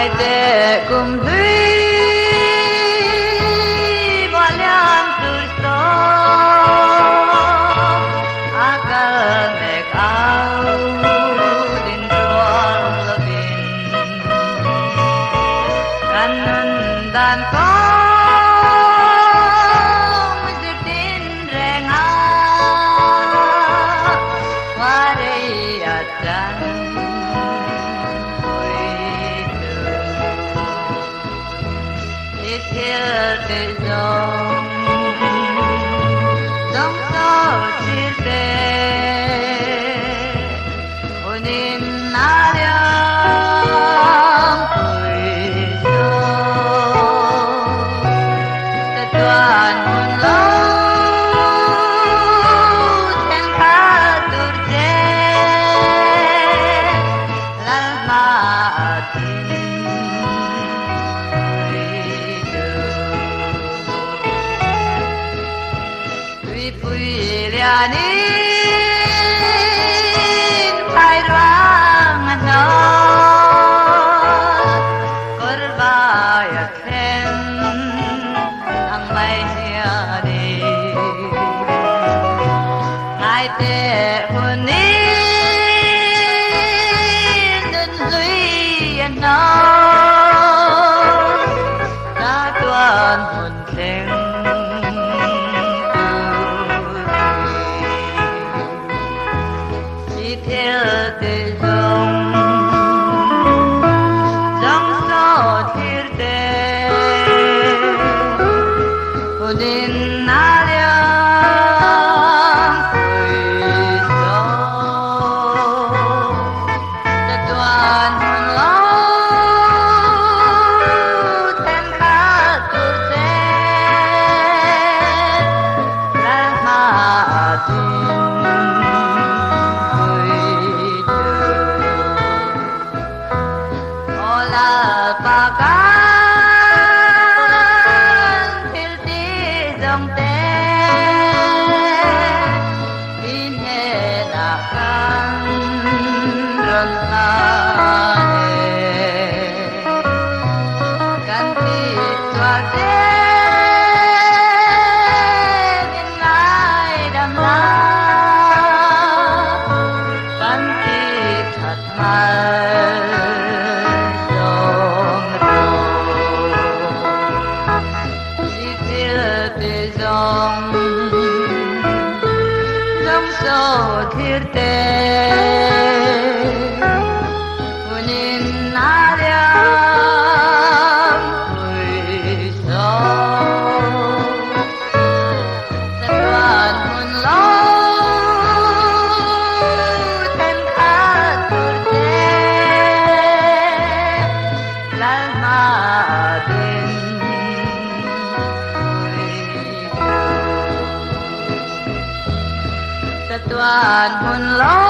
ngày tệ cùng thủy bỏ lem từ sông a ca mẹ cao đến tròn là bin anh đàn con giật đến rèn á qua đây chân thiên địa dòng dòng sâu chia sẻ ôn in na liang tuổi sâu tất toàn muôn lâu thiên khá tur che lal ma Puilianin pairuangan no korbayaken ang may hiyari ngay te hunin dun zuyan no na tuan hun teng theo từ dòng dòng gió thiên tề hồn in na liang tuổi gió tất toàn hồn lâu thêm khá tu sẽ lan ma tin pakan hilti dòng te inhe nakan ron la kanti swade min ngai dam la kanti that mal dòng sâu thiên tề hunin na liang tuổi sâu tất toàn hồn lâu thêm khá tur che lal ma tin tất toàn hồn lâu